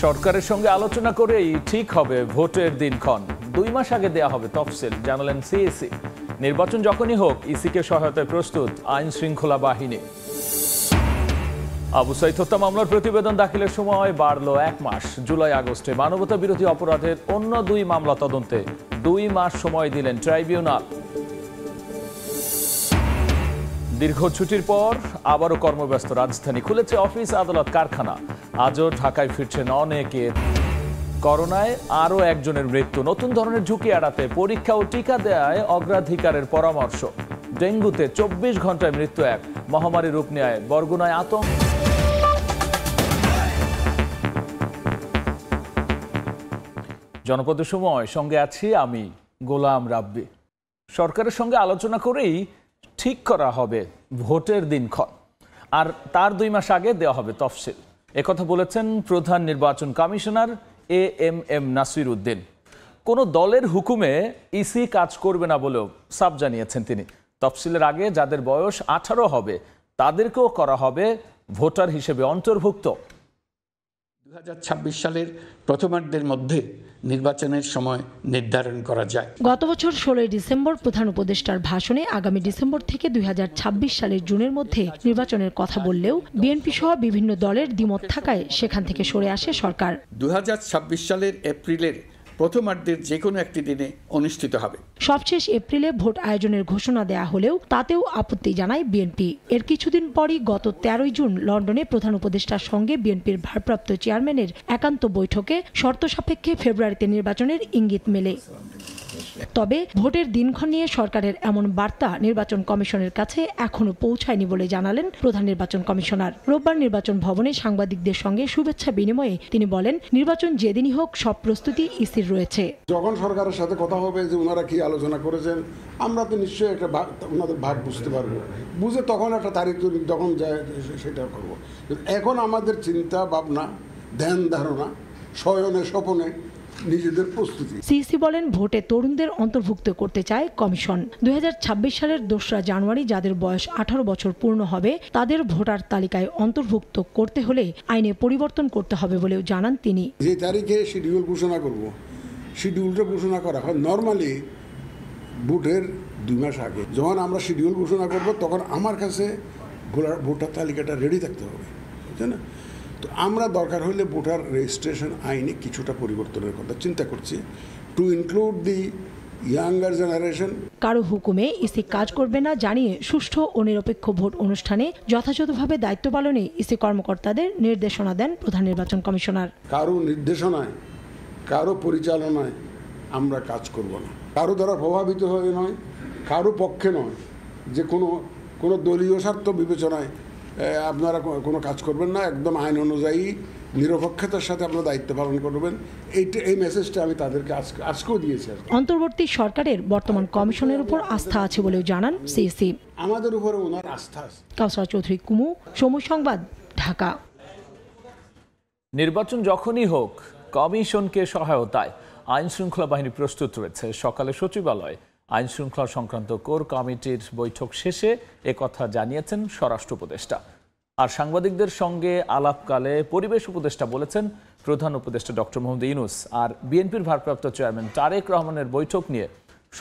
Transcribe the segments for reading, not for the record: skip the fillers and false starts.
সরকারের সঙ্গে আলোচনা করেই ঠিক হবে ভোটের দিনক্ষণ। 2 মাস আগে দেয়া হবে তফসিল, জানালেন সিএসি। নির্বাচন যখনই হোক, ইসিকে সহায়তায় প্রস্তুত আইন শৃঙ্খলা বাহিনী। আবু সাইদ হত্যা মামলার প্রতিবেদন দাখিলের সময় বাড়ল 1 মাস। জুলাই আগস্টে মানবতা বিরোধী অপরাধের অন্য 2 মামলা তদন্তে 2 মাস সময় দিলেন ট্রাইব্যুনাল। দীর্ঘ ছুটির পর আবারও কর্মব্যস্ত রাজধানী, খুলেছে অফিস, আদালত, কারখানা। আজও ঢাকায় ফিরছেন অনেকে। করোনায় আরও একজনের মৃত্যু। নতুন ধরনের ঝুঁকি এড়াতে পরীক্ষা ও টিকা দেয়ায় অগ্রাধিকারের পরামর্শ। ডেঙ্গুতে 24 ঘন্টায় মৃত্যু 1, মহামারী রূপ নেয় বরগুনায় আতঙ্ক। জনপদের সময় সঙ্গে আছি আমি, গোলাম রাব্বি। সরকারের সঙ্গে আলোচনা করেই ঠিক করা হবে ভোটের দিনক্ষণ, আর তার 2 মাস আগে দেওয়া হবে তফসিল। একথা বলেছেন প্রধান নির্বাচন কমিশনার এএমএম নাসির উদ্দিন। কোনো দলের হুকুমে ইসি কাজ করবে না বলেও সাফ জানিয়েছেন তিনি। তফসিলের আগে যাদের বয়স 18 হবে তাদেরকেও করা হবে ভোটার হিসেবে অন্তর্ভুক্ত। 2026 সালের প্রথমার্ধের মধ্যে নির্বাচনের সময় নির্ধারণ করা যায়। গত বছর 16 ডিসেম্বর প্রধান উপদেষ্টার ভাষণে আগামী ডিসেম্বর থেকে 2026 সালের জুনের মধ্যে নির্বাচনের কথা বললেও বিএনপি সহ বিভিন্ন দলের দ্বিমত থাকায় সেখান থেকে সরে আসে সরকার। 2026 সালের এপ্রিলের প্রথমার্ধের যে কোনো একটি দিনে অনুষ্ঠিত হবে। সবশেষ এপ্রিলে ভোট আয়োজনের ঘোষণা দেয়া হলেও তাতেও আপত্তি জানায় বিএনপি। এর কিছুদিন পরই গত 13 জুন লন্ডনে প্রধান উপদেষ্টার সঙ্গে বিএনপির ভারপ্রাপ্ত চেয়ারম্যানের একান্ত বৈঠকে শর্ত সাপেক্ষে ফেব্রুয়ারিতে নির্বাচনের ইঙ্গিত মেলে। তবে ভোটের দিনক্ষণ নিয়ে সরকারের এমন বার্তা নির্বাচন কমিশনের কাছে এখনো পৌঁছায়নি বলে জানালেন প্রধান নির্বাচন কমিশনার। রোববার নির্বাচন ভবনে সাংবাদিকদের সঙ্গে শুভেচ্ছা বিনিময়ে তিনি বলেন, নির্বাচন যেদিনই হোক সব প্রস্তুতি ইসির রয়েছে। যখন সরকারের সাথে কথা হবে যে ওনারা কি আলোচনা করেছেন, আমরা তো নিশ্চয়ই একটা ওনাদের ভাগ বুঝতে পারবো, বুঝে তখন একটা তারিখ যখন যায় সেটা করবো। এখন আমাদের চিন্তা ভাবনা, ধ্যান ধারণা, শয়নে স্বপনে নিজেদের প্রস্তুতি। সিইসি বলেন, ভোটে তরুণদের অন্তর্ভুক্ত করতে চায় কমিশন। 2026 সালের 2রা জানুয়ারি যাদের বয়স 18 বছর পূর্ণ হবে তাদের ভোটার তালিকায় অন্তর্ভুক্ত করতে হলে আইনে পরিবর্তন করতে হবে বলেও জানান তিনি। যে তারিখে শিডিউল ঘোষণা করব, শিডিউলটা ঘোষণা করা হয় নর্মালি ভোটের 2 মাস আগে। যখন আমরা শিডিউল ঘোষণা করব তখন আমার কাছে ভোটার তালিকাটা রেডি থাকতে হবে, বুঝছেন না? তো আমরা দরকার হলে ভোটার রেজিস্ট্রেশন আইনে কিছুটা পরিবর্তনের কথা চিন্তা করছি, two include the younger generation. কারো হুকুমে ইসি কাজ করবে না জানিয়ে সুষ্ঠু ও নিরপেক্ষ ভোট অনুষ্ঠানে যথাযথভাবে দায়িত্ব পালনে ইসি কর্মকর্তাদের নির্দেশনা দেন প্রধান নির্বাচন কমিশনার। কারো নির্দেশনায়, কারো পরিচালনায় আমরা কাজ করব না, কারো দ্বারা প্রভাবিত হয়ে নয়, কারো পক্ষে নয়, যে কোনো দলীয় স্বার্থ বিবেচনায় আপনারা কোনো কাজ করবেন না। একদম আইন অনুযায়ী নিরপেক্ষতার সাথে আপনারা দায়িত্ব পালন করবেন। এই মেসেজটা আমি তাদেরকে আজকেও দিয়েছি। অন্তর্বর্তী সরকারের বর্তমান কমিশনের উপর আস্থা আছে বলেও জানান সিইসি। আমাদের উপরে ওনার আস্থা আছে। কাউসার চৌধুরী, কুমু, সময় সংবাদ, ঢাকা। নির্বাচন যখনই হোক, কমিশনকে সহায়তায় আইন শৃঙ্খলা বাহিনী প্রস্তুত রয়েছে। সকালে সচিবালয়ে আইন শৃঙ্খলা সংক্রান্ত কোর কমিটির বৈঠক শেষে একথা জানিয়েছেন স্বরাষ্ট্র উপদেষ্টা। আর সাংবাদিকদের সঙ্গে আলাপকালে পরিবেশ উপদেষ্টা বলেছেন, প্রধান উপদেষ্টা ডক্টর মোহাম্মদ ইউনূস আর বিএনপির ভারপ্রাপ্ত চেয়ারম্যান তারেক রহমানের বৈঠক নিয়ে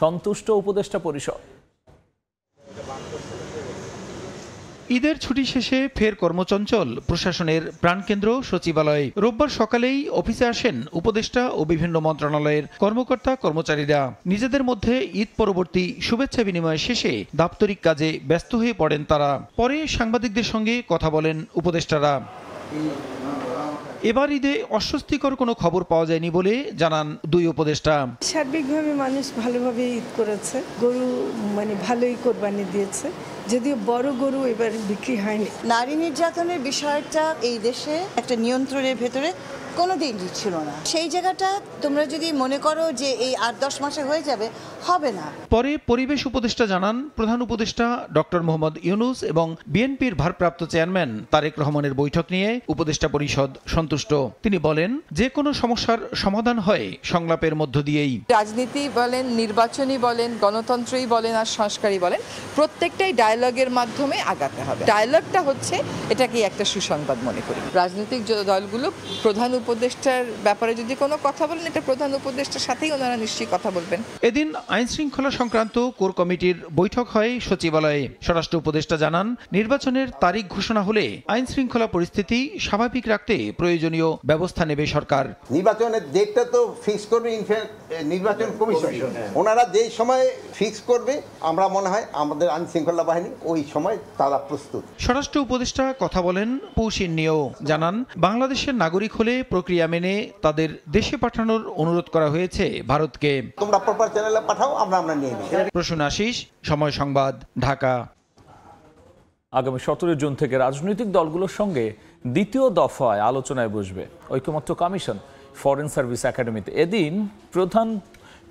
সন্তুষ্ট উপদেষ্টা পরিষদ। ঈদের ছুটি শেষে ফের কর্মচঞ্চল প্রশাসনের প্রাণকেন্দ্র সচিবালয়। রোববার সকালেই অফিসে আসেন উপদেষ্টা ও বিভিন্ন মন্ত্রণালয়ের কর্মকর্তা কর্মচারীরা। নিজেদের মধ্যে ঈদ পরবর্তী শুভেচ্ছা বিনিময় শেষে দাপ্তরিক কাজে ব্যস্ত হয়ে পড়েন তারা। পরে সাংবাদিকদের সঙ্গে কথা বলেন উপদেষ্টারা। এবার ঈদে অস্বস্তিকর কোনো খবর পাওয়া যায়নি বলে জানান 2 উপদেষ্টা। সার্বিকভাবে মানুষ ভালোভাবে ঈদ করেছে, গরু ভালোই কোরবানি দিয়েছে, যদিও বড় গরু এবার বিক্রি হয়নি। নারী নির্যাতনের বিষয়টা এই দেশে একটা নিয়ন্ত্রণের ভেতরে কোনোদিন ছিল না। সেই জায়গাটা তোমরা যদি মনে করো যে এই 8-10 মাসে হয়ে যাবে, হবে না। পরে পরিবেশ উপদেষ্টা জানান, প্রধান উপদেষ্টা ডক্টর মোহাম্মদ ইউনূস এবং বিএনপির ভারপ্রাপ্ত চেয়ারম্যান তারেক রহমানের বৈঠক নিয়ে উপদেষ্টা পরিষদ সন্তুষ্ট। তিনি বলেন, যে কোনো সমস্যার সমাধান হয় সংলাপের মধ্য দিয়েই। রাজনীতি বলেন, নির্বাচনী বলেন, গণতন্ত্রই বলেন আর সংস্কারই বলেন, প্রত্যেকটাই ডায়ালগের মাধ্যমে আগাতে হবে। ডায়ালগটা হচ্ছে এটাকে একটা সুসংবাদ মনে করি। রাজনৈতিক দলগুলো প্রধান উপদেষ্টার ব্যাপারে যদি কোনো কথা বলেন, এটা প্রধান উপদেষ্টার সাথেই ওনারা নিশ্চয়ই কথা বলবেন। এদিন আইন শৃঙ্খলা সংক্রান্ত কোর কমিটির বৈঠক হয় সচিবালয়ে। স্বরাষ্ট্র উপদেষ্টা জানান, নির্বাচনের তারিখ ঘোষণা হলে আইন শৃঙ্খলা পরিস্থিতি স্বাভাবিক রাখতে প্রয়োজনীয় ব্যবস্থা নেবে সরকার। নির্বাচনের ডেটটা তো ফিক্স করবে নির্বাচন কমিশন, ওনারা যেই সময় ফিক্স করবে আমরা মনে হয় আমাদের আইন শৃঙ্খলা বাহিনী ওই সময় তারা প্রস্তুত। স্বরাষ্ট্র উপদেষ্টা কথা বলেন পৌষিন নিয়েও, জানান বাংলাদেশের নাগরিক হলে প্রক্রিয়া মেনে তাদের দেশে পাঠানোর অনুরোধ করা হয়েছে ভারতকে। তোমরা প্রপার চ্যানেলে পাঠাও, আমরা নিয়ে নিই। প্রসূন আশিস, সময় সংবাদ, ঢাকা। আগামী 17 জুন থেকে রাজনৈতিক দলগুলোর সঙ্গে দ্বিতীয় দফায় আলোচনায় বসবে ঐকমত্য কমিশন ফরেন সার্ভিস একাডেমিতে। এদিন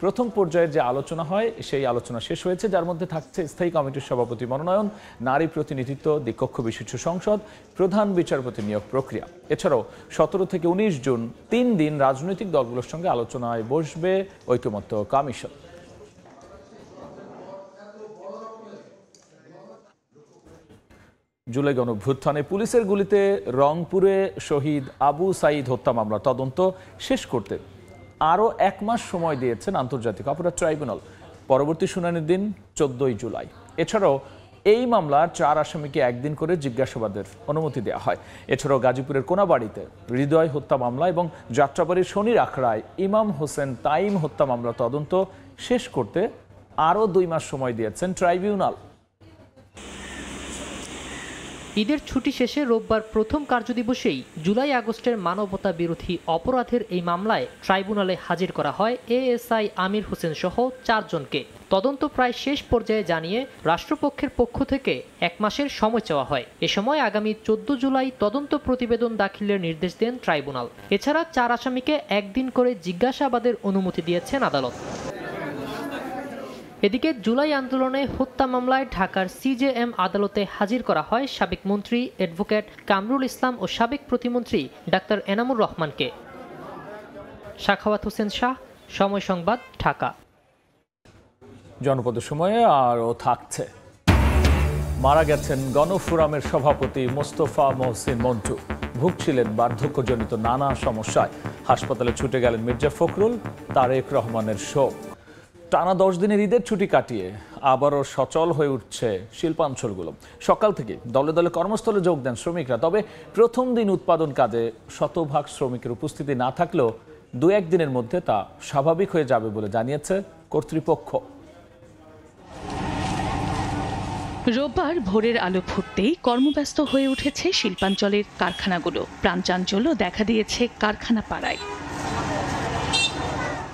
প্রথম পর্যায়ের যে আলোচনা হয় সেই আলোচনা শেষ হয়েছে, যার মধ্যে থাকছে স্থায়ী কমিটির সভাপতি মনোনয়ন, নারী প্রতিনিধিত্ব, দ্বিকক্ষ বিশিষ্ট সংসদ, প্রধান বিচারপতি নিয়োগ প্রক্রিয়া। এছাড়াও 17 থেকে 19 জুন 3 দিন রাজনৈতিক দলগুলোর সঙ্গে আলোচনায় বসবে ঐকমত্য কমিশন। জুলাই গণঅভ্যুত্থানে পুলিশের গুলিতে রংপুরে শহীদ আবু সাঈদ হত্যা মামলা তদন্ত শেষ করতে আরও 1 মাস সময় দিয়েছেন আন্তর্জাতিক অপরাধ ট্রাইব্যুনাল। পরবর্তী শুনানির দিন 14 জুলাই। এছাড়াও এই মামলার 4 আসামিকে একদিন করে জিজ্ঞাসাবাদের অনুমতি দেওয়া হয়। এছাড়াও গাজীপুরের কোনাবাড়িতে হৃদয় হত্যা মামলা এবং যাত্রাবাড়ির শনির আখড়ায় ইমাম হোসেন তাইম হত্যা মামলা তদন্ত শেষ করতে আরও 2 মাস সময় দিয়েছেন ট্রাইব্যুনাল। ঈদের ছুটি শেষে রোববার প্রথম কার্যদিবসেই জুলাই আগস্টের মানবতা বিরোধী অপরাধের এই মামলায় ট্রাইব্যুনালে হাজির করা হয় এএসআই আমির হোসেন সহ 4 জনকে। তদন্ত প্রায় শেষ পর্যায়ে জানিয়ে রাষ্ট্রপক্ষের পক্ষ থেকে 1 মাসের সময় চাওয়া হয়। এ সময় আগামী 14 জুলাই তদন্ত প্রতিবেদন দাখিলের নির্দেশ দেন ট্রাইব্যুনাল। এছাড়া 4 আসামিকে একদিন করে জিজ্ঞাসাবাদের অনুমতি দিয়েছেন আদালত। এদিকে জুলাই আন্দোলনে হত্যা মামলায় ঢাকার সিজেএম আদালতে হাজির করা হয় সাবেক মন্ত্রী অ্যাডভোকেট কামরুল ইসলাম ও সাবেক প্রতিমন্ত্রী ডাক্তার এনামুর রহমানকে। সাখাওয়াত হোসেন শাহ, সময় সংবাদ, ঢাকা। জনপদের সময়ে আরও থাকছে। মারা গেছেন গণফোরামের সভাপতি মোস্তফা মহসিন মন্টু। ভুগছিলেন বার্ধক্যজনিত নানা সমস্যায়। হাসপাতালে ছুটে গেলেন মির্জা ফখরুল। তারেক রহমানের শোক। টানা 10 দিনের ঈদের ছুটি কাটিয়ে আবারও সচল হয়ে উঠছে শিল্পাঞ্চলগুলো। সকাল থেকে দলে দলে কর্মস্থলে যোগ দেন শ্রমিকরা। তবে প্রথম দিন উৎপাদন কাজে শতভাগ শ্রমিকের উপস্থিতি না থাকলেও 2-1 দিনের মধ্যে তা স্বাভাবিক হয়ে যাবে বলে জানিয়েছে কর্তৃপক্ষ। রোববার ভোরের আলো ফুটতেই কর্মব্যস্ত হয়ে উঠেছে শিল্পাঞ্চলের কারখানাগুলো। প্রাণচাঞ্চল্য দেখা দিয়েছে কারখানা পাড়ায়।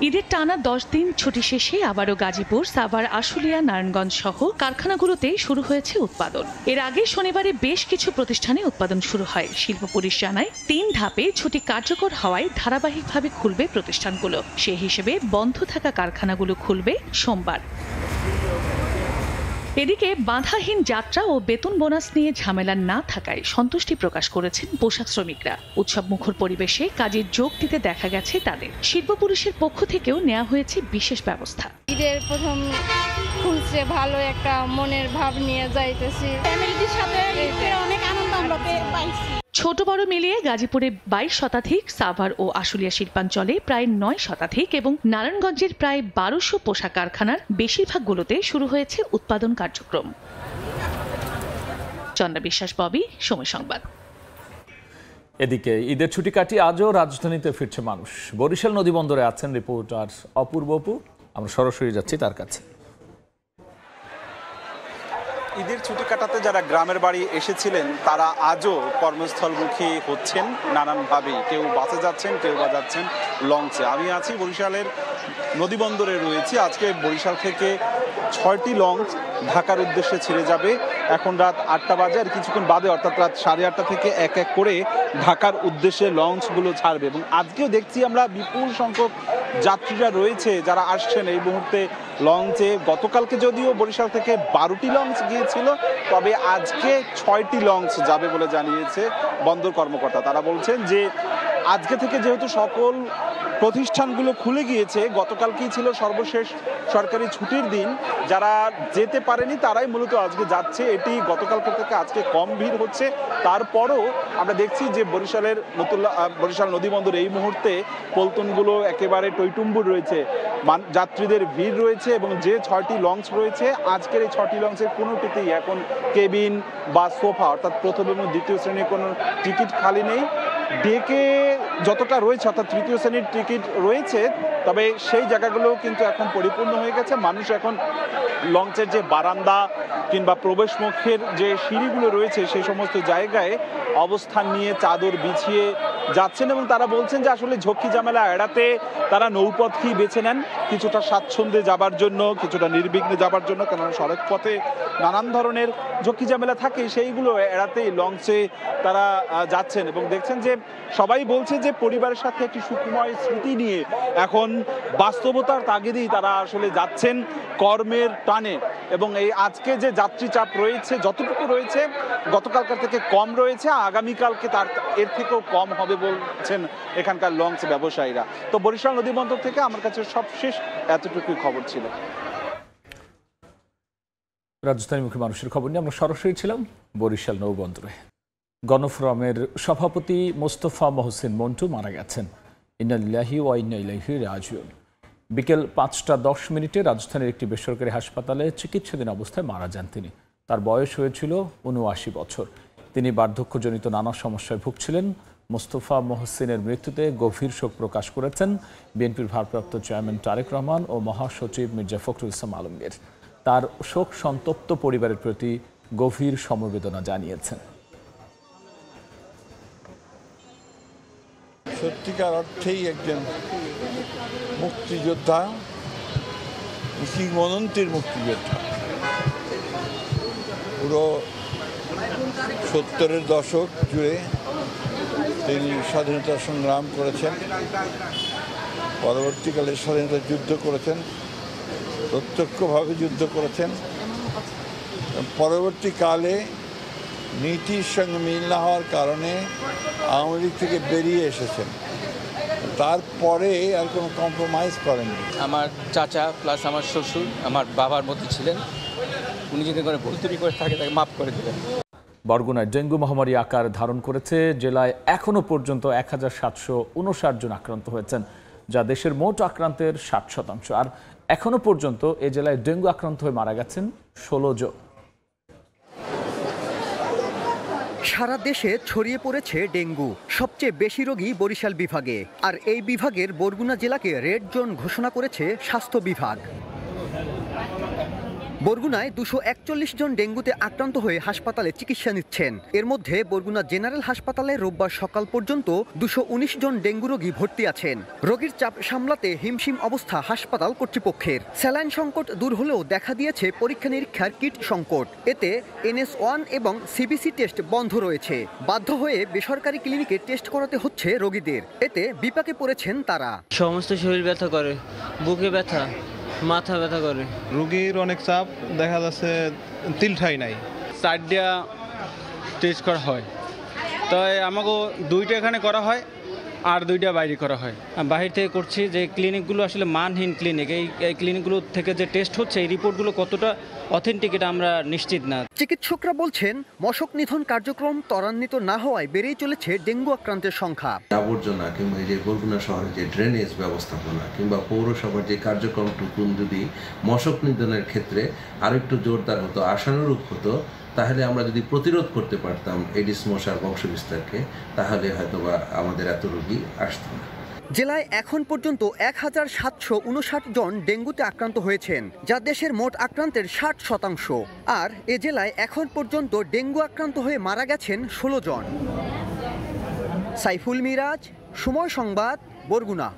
ঈদের টানা 10 দিন ছুটি শেষে আবারও গাজীপুর, সাভার, আশুলিয়া, নারায়ণগঞ্জ সহ কারখানাগুলোতে শুরু হয়েছে উৎপাদন। এর আগে শনিবারে বেশ কিছু প্রতিষ্ঠানে উৎপাদন শুরু হয়। শিল্প পুলিশ জানায় 3 ধাপে ছুটি কার্যকর হওয়ায় ধারাবাহিকভাবে খুলবে প্রতিষ্ঠানগুলো। সে হিসেবে বন্ধ থাকা কারখানাগুলো খুলবে সোমবার। এদিকে বাধাহীন যাত্রা ও বেতন বোনাস নিয়ে ঝামেলা না থাকায় সন্তুষ্টি প্রকাশ করেছেন পোশাক শ্রমিকরা। উৎসব মুখর পরিবেশে কাজে যোগ দিতে দেখা গেছে তাদের। শিল্প পুলিশের পক্ষ থেকেও নেওয়া হয়েছে বিশেষ ব্যবস্থা। ঈদের প্রথম খুলছে, ভালো একটা মনের ভাব নিয়ে যাইতেছি। ফ্যামিলির সাথে অনেক আনন্দ আমরা পাইছি। ছোট বড় মিলিয়ে গাজীপুরে 22 শতাধিক, সাভার ও আশুলিয়া শিল্পাঞ্চলে প্রায় 9 শতাধিক এবং নারায়ণগঞ্জের প্রায় 1200 পোশাক কারখানার বেশিরভাগগুলোতে শুরু হয়েছে উৎপাদন কার্যক্রম। চন্দ্রা বিশ্বাস, ববি, সময় সংবাদ। এদিকে ঈদের ছুটি কাটিয়ে আজও রাজধানীতে ফিরছে মানুষ। বরিশাল নদীবন্দরে আছেন রিপোর্টার অপূর্ব অপু। আমরা সরাসরি যাচ্ছি তার কাছে। ঈদের ছুটি কাটাতে যারা গ্রামের বাড়ি এসেছিলেন তারা আজও কর্মস্থলমুখী হচ্ছেন নানানভাবেই। কেউ বাসে যাচ্ছেন, কেউ বা যাচ্ছেন লঞ্চে। আমি আছি বরিশালের নদীবন্দরে রয়েছি। আজকে বরিশাল থেকে 6টি লঞ্চ ঢাকার উদ্দেশ্যে ছেড়ে যাবে। এখন রাত 8টা বাজে, আর কিছুক্ষণ বাদে অর্থাৎ রাত 8:30 থেকে এক এক করে ঢাকার উদ্দেশ্যে লঞ্চগুলো ছাড়বে। এবং আজকেও দেখছি আমরা বিপুল সংখ্যক যাত্রীরা রয়েছে যারা আসছেন এই মুহূর্তে লঞ্চে। গতকালকে যদিও বরিশাল থেকে 12টি লঞ্চ গিয়েছিল, তবে আজকে 6টি লঞ্চ যাবে বলে জানিয়েছে বন্দর কর্মকর্তা। তারা বলছেন যে আজকে থেকে যেহেতু সকল প্রতিষ্ঠানগুলো খুলে গিয়েছে। গতকালকেই ছিল সর্বশেষ সরকারি ছুটির দিন, যারা যেতে পারেনি তারাই মূলত আজকে যাচ্ছে। এটি গতকালকে থেকে আজকে কম ভিড় হচ্ছে। তারপরও আমরা দেখছি যে বরিশাল নদীবন্দর এই মুহূর্তে পল্টনগুলো একেবারে টইটুম্বুর রয়েছে, যাত্রীদের ভিড় রয়েছে এবং যে 6টি লঞ্চ রয়েছে আজকের এই 6টি লঞ্চের কোনোটিতেই এখন কেবিন বা সোফা অর্থাৎ প্রথম এবং দ্বিতীয় শ্রেণীর কোনো টিকিট খালি নেই। ডেকে যতটা রয়েছে অর্থাৎ তৃতীয় শ্রেণীর টিকিট রয়েছে, তবে সেই জায়গাগুলোও কিন্তু এখন পরিপূর্ণ হয়ে গেছে। মানুষ এখন লঞ্চের যে বারান্দা কিংবা প্রবেশমুখের যে সিঁড়িগুলো রয়েছে সেই সমস্ত জায়গায় অবস্থান নিয়ে চাদর বিছিয়ে যাচ্ছেন এবং তারা বলছেন যে আসলে ঝক্কি ঝামেলা এড়াতে তারা নৌপথকেই বেছে নেন, কিছুটা স্বাচ্ছন্দ্যে যাবার জন্য, কিছুটা নির্বিঘ্নে যাবার জন্য। কেননা সড়ক পথে নানান ধরনের ঝক্কি ঝামেলা থাকে, সেইগুলো এড়াতেই লঞ্চে তারা যাচ্ছেন এবং দেখছেন যে সবাই বলছে যে পরিবারের সাথে একটি সুখময় স্মৃতি নিয়ে এখন বাস্তবতার তাগিদেই তারা আসলে যাচ্ছেন কর্মের টানে। এবং এই আজকে যে যাত্রী চাপ রয়েছে যতটুকু রয়েছে গতকালকার থেকে কম রয়েছে, আগামীকালকে এর থেকেও কম হবে বলছেন এখানকার লঞ্চ ব্যবসায়ীরা। তো বরিশাল নদীবন্দর থেকে আমার কাছে সবশেষ এতটুকুই খবর ছিল। রাজধানীমুখী মানুষের খবর নিয়ে আমরা সরাসরি ছিলাম বরিশাল নৌবন্দরে। গণফোরামের সভাপতি মোস্তফা মহসিন মন্টু মারা গেছেন। ইন্না লিল্লাহি ওয়া ইন্না ইলাইহি রাজিউন। বিকেল 5:10 রাজধানীর একটি বেসরকারি হাসপাতালে চিকিৎসাধীন অবস্থায় মারা যান তিনি। তার বয়স হয়েছিল 79 বছর। তিনি বার্ধক্যজনিত নানা সমস্যায় ভুগছিলেন। মোস্তফা মহসিনের মৃত্যুতে গভীর শোক প্রকাশ করেছেন বিএনপির ভারপ্রাপ্ত চেয়ারম্যান তারেক রহমান ও মহাসচিব মির্জা ফখরুল ইসলাম আলমগীর। তার শোক সন্তপ্ত পরিবারের প্রতি গভীর সমবেদনা জানিয়েছেন। সত্যিকার অর্থেই একজন মুক্তিযোদ্ধা, কিংবদন্তির মুক্তিযোদ্ধা। পুরো 70-এর দশক জুড়ে তিনি স্বাধীনতা সংগ্রাম করেছেন, পরবর্তীকালে স্বাধীনতা যুদ্ধ করেছেন, প্রত্যক্ষভাবে যুদ্ধ করেছেন। পরবর্তীকালে নীতির সঙ্গে মিল না হওয়ার কারণে আওয়ামী লীগ থেকে বেরিয়ে এসেছেন। তারপরে আর কোনো কম্প্রোমাইজ করেননি। আমার চাচা প্লাস আমার শ্বশুর আমার বাবার মতো ছিলেন, উনি যদি করে ভুল ত্রুটি করে থাকে তাকে মাফ করে দেবেন। বরগুনায় ডেঙ্গু মহামারী আকার ধারণ করেছে। জেলায় এখনও পর্যন্ত 1759 জন আক্রান্ত হয়েছেন, যা দেশের মোট আক্রান্তের 60%। আর এখনও পর্যন্ত এ জেলায় ডেঙ্গু আক্রান্ত হয়ে মারা গেছেন 16 জন। সারা দেশে ছড়িয়ে পড়েছে ডেঙ্গু। সবচেয়ে বেশি রোগী বরিশাল বিভাগে, আর এই বিভাগের বরগুনা জেলাকে রেড জোন ঘোষণা করেছে স্বাস্থ্য বিভাগ। বরগুনায় 241 জন ডেঙ্গুতে আক্রান্ত হয়ে হাসপাতালে চিকিৎসা নিচ্ছেন। এর মধ্যে বরগুনা জেনারেল হাসপাতালে রোববার সকাল পর্যন্ত 219 জন ডেঙ্গু রোগী ভর্তি আছেন। রোগীর চাপ সামলাতে হিমশিম অবস্থা হাসপাতাল কর্তৃপক্ষের। স্যালাইন সংকট দূর হলেও দেখা দিয়েছে পরীক্ষা নিরীক্ষার কিট সংকট। এতে NS1 এবং CBC টেস্ট বন্ধ রয়েছে। বাধ্য হয়ে বেসরকারি ক্লিনিকে টেস্ট করাতে হচ্ছে রোগীদের। এতে বিপাকে পড়েছেন তারা। সমস্ত শরীর ব্যথা করে, বুকে ব্যথা, মাথা ব্যথা করে। রোগীর অনেক চাপ, দেখা যাচ্ছে তিল ঠাই নাই। 4টা টেস্ট করা হয়, তাই আমাকে 2টা এখানে করা হয় আর 2টা বাইরে করা হয়। বাহির থেকে করছি যে ক্লিনিকগুলো আসলে মানহীন ক্লিনিক। এই ক্লিনিকগুলো থেকে যে টেস্ট হচ্ছে এই রিপোর্টগুলো কতটা অথেন্টিক এটা আমরা নিশ্চিত না। চিকিৎসকরা বলছেন মশক নিধন কার্যক্রম ত্বরান্বিত না হওয়ায় বেড়েই চলেছে ডেঙ্গু আক্রান্তের সংখ্যা। আবর্জনা কিংবা যে বরগুনা শহরের যে ড্রেনেজ ব্যবস্থাপনা কিংবা পৌরসভার যে কার্যক্রমটুকু যদি মশক নিধনের ক্ষেত্রে আরো একটু জোরদার হতো, আশানুরূপ হতো, তাহলে আমরা যদি প্রতিরোধ করতে পারতাম এডিস মশার বংশবিস্তারকে, তাহলে হয়তোবা আমাদের এত রোগী আসতো না। জেলায় এখন পর্যন্ত 1759 জন ডেঙ্গুতে আক্রান্ত হয়েছেন, যা দেশের মোট আক্রান্তের 60%। আর এ জেলায় এখন পর্যন্ত ডেঙ্গু আক্রান্ত হয়ে মারা গেছেন 16 জন। সাইফুল মিরাজ, সময় সংবাদ, বরগুনা।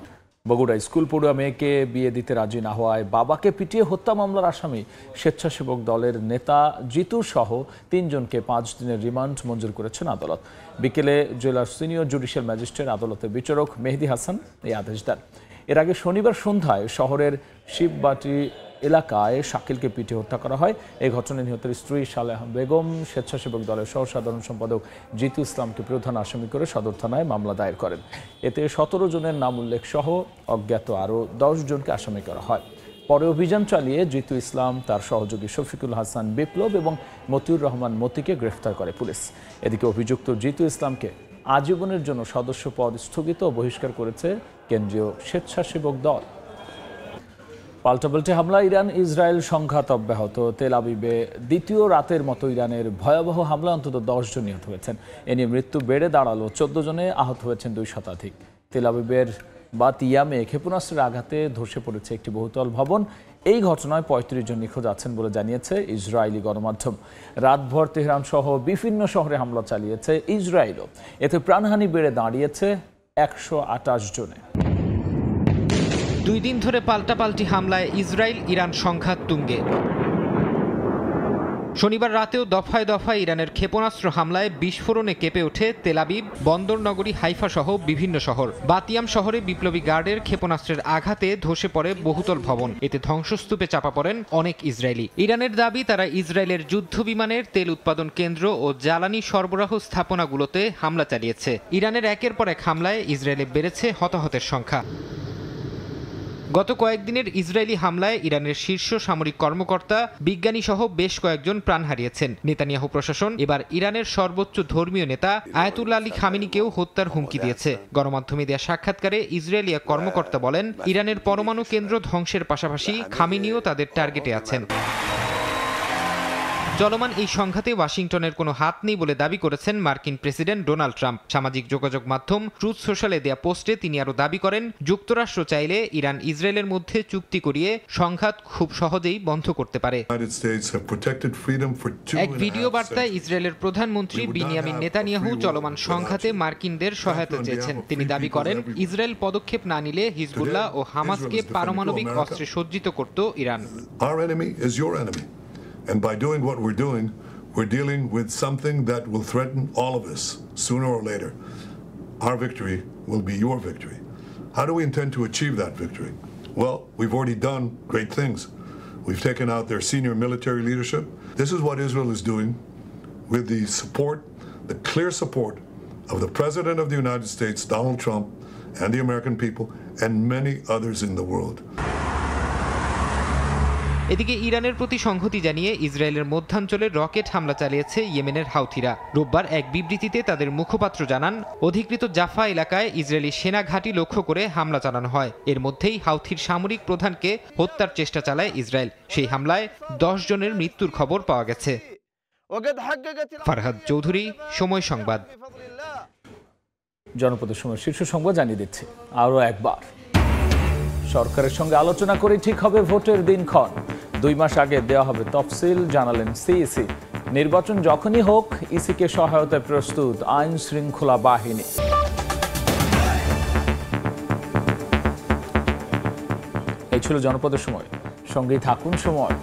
বগুড়ায় স্কুল পড়ুয়া মেয়েকে বিয়ে দিতে রাজি না হওয়ায় বাবাকে পিটিয়ে হত্যা মামলার আসামি স্বেচ্ছাসেবক দলের নেতা জিতু সহ 3 জনকে 5 দিনের রিমান্ড মঞ্জুর করেছেন আদালত। বিকেলে জেলার সিনিয়র জুডিশিয়াল ম্যাজিস্ট্রেট আদালতের বিচারক মেহেদি হাসান এই আদেশ দেন। এর আগে শনিবার সন্ধ্যায় শহরের শিববাটি এলাকায় শাকিলকে পিটিয়ে হত্যা করা হয়। এই ঘটনায় নিহতের স্ত্রী সালেহা বেগম, স্বেচ্ছাসেবক দলের সাধারণ সম্পাদক জিতু ইসলামকে প্রধান আসামি করে সদর থানায় মামলা দায়ের করেন। এতে 17 জনের নাম উল্লেখ সহ অজ্ঞাত আরও 10 জনকে আসামি করা হয়। পরে অভিযান চালিয়ে জিতু ইসলাম, তার সহযোগী শফিকুল হাসান বিপ্লব এবং মতিউর রহমান মতিকে গ্রেফতার করে পুলিশ। এদিকে অভিযুক্ত জিতু ইসলামকে আজীবনের জন্য সদস্য পদ স্থগিত ও বহিষ্কার করেছে কেন্দ্রীয় স্বেচ্ছাসেবক দল। পাল্টাপাল্টি হামলা, ইরান ইসরায়েল সংঘাত অব্যাহত। তেল আবিবে দ্বিতীয় রাতের মতো ইরানের ভয়াবহ হামলা অন্তত 10 জন নিহত হয়েছেন। এ নিয়ে মৃত্যু বেড়ে দাঁড়ালো 14 জনে, আহত হয়েছেন 2 শতাধিক। তেল আবিবের বাতিয়ামে ক্ষেপণাস্ত্রের আঘাতে ধসে পড়েছে একটি বহুতল ভবন। এই ঘটনায় 35 জন নিখোঁজ আছেন বলে জানিয়েছে ইসরায়েলি গণমাধ্যম। রাতভর তেহরান সহ বিভিন্ন শহরে হামলা চালিয়েছে ইসরায়েলও। এতে প্রাণহানি বেড়ে দাঁড়িয়েছে 128 জনে। 2 দিন ধরে পাল্টাপাল্টি হামলায় ইসরায়েল ইরান সংঘাত তুঙ্গে। শনিবার রাতেও দফায় দফায় ইরানের ক্ষেপণাস্ত্র হামলায় বিস্ফোরণে কেঁপে ওঠে তেল আবিব, বন্দর নগরী হাইফা সহ বিভিন্ন শহর। বাতিয়াম শহরে বিপ্লবী গার্ডের ক্ষেপণাস্ত্রের আঘাতে ধসে পড়ে বহুতল ভবন। এতে ধ্বংসস্তূপে চাপা পড়েন অনেক ইসরায়েলি। ইরানের দাবি, তারা ইসরায়েলের যুদ্ধ বিমানের তেল উৎপাদন কেন্দ্র ও জ্বালানি সরবরাহ স্থাপনাগুলোতে হামলা চালিয়েছে। ইরানের একের পর এক হামলায় ইসরায়েলে বেড়েছে হতাহতের সংখ্যা। গত কয়েকদিনের ইসরায়েলি হামলায় ইরানের শীর্ষ সামরিক কর্মকর্তা, বিজ্ঞানী সহ বেশ কয়েকজন প্রাণ হারিয়েছেন। নেতানিয়াহু প্রশাসন এবার ইরানের সর্বোচ্চ ধর্মীয় নেতা আয়াতুল্লাহ আলী খামেনিকেও হত্যার হুমকি দিয়েছে। গণমাধ্যমে দেয়া সাক্ষাৎকারে ইসরায়েলি এক কর্মকর্তা বলেন, ইরানের পরমাণু কেন্দ্র ধ্বংসের পাশাপাশি খামেনিও তাদের টার্গেটে আছেন। চলমান এই সংঘাতে ওয়াশিংটনের কোনো হাত নেই বলে দাবি করেছেন মার্কিন প্রেসিডেন্ট ডোনাল্ড ট্রাম্প। সামাজিক যোগাযোগ মাধ্যম ট্রুথ সোশ্যালে দেয়া পোস্টে তিনি আরও দাবি করেন, যুক্তরাষ্ট্র চাইলে ইরান ইসরায়েলের মধ্যে চুক্তি করিয়ে সংঘাত খুব সহজেই বন্ধ করতে পারে। এক ভিডিও বার্তায় ইসরায়েলের প্রধানমন্ত্রী বিনিয়ামিন নেতানিয়াহু চলমান সংঘাতে মার্কিনদের সহায়তা চেয়েছেন। তিনি দাবি করেন, ইসরায়েল পদক্ষেপ না নিলে হিজবুল্লাহ ও হামাসকে পারমাণবিক অস্ত্রে সজ্জিত করত Iran. And by doing what we're doing, we're dealing with something that will threaten all of us sooner or later. Our victory will be your victory. How do we intend to achieve that victory? Well, we've already done great things. We've taken out their senior military leadership. This is what Israel is doing with the support, the clear support of the President of the United States, Donald Trump, and the American people, and many others in the world. এদিকে ইরানের প্রতি সংহতি জানিয়ে ইসরায়েলের মধ্যাঞ্চলে rocket হামলা চালিয়েছে ইয়েমেনের হাউথিরা। রোববার এক বিবৃতিতে তাদের মুখপাত্র জানান, অধিকৃত জাফা এলাকায় ইসরায়েলি সেনা ঘাঁটি লক্ষ্য করে হামলা চালানো হয়। এর মধ্যেই হাউথির সামরিক প্রধানকে হত্যার চেষ্টা চালায় ইসরায়েল। সেই হামলায় 10 জনের মৃত্যুর খবর পাওয়া গেছে। ফারহাদ চৌধুরী, সময় সংবাদ। জনপদের সময় শীর্ষ সংবাদ জানিয়ে দিচ্ছি আরও একবার। সরকারের সঙ্গে আলোচনা করে ঠিক হবে ভোটের দিনক্ষণ। 2 মাস আগে দেওয়া হবে তফসিল, জানালেন সিইসি। নির্বাচন যখনই হোক, ইসিকে সহায়তায় প্রস্তুত আইন শৃঙ্খলা বাহিনী। এই ছিল জনপদের সময়। সঙ্গেই থাকুন সময়।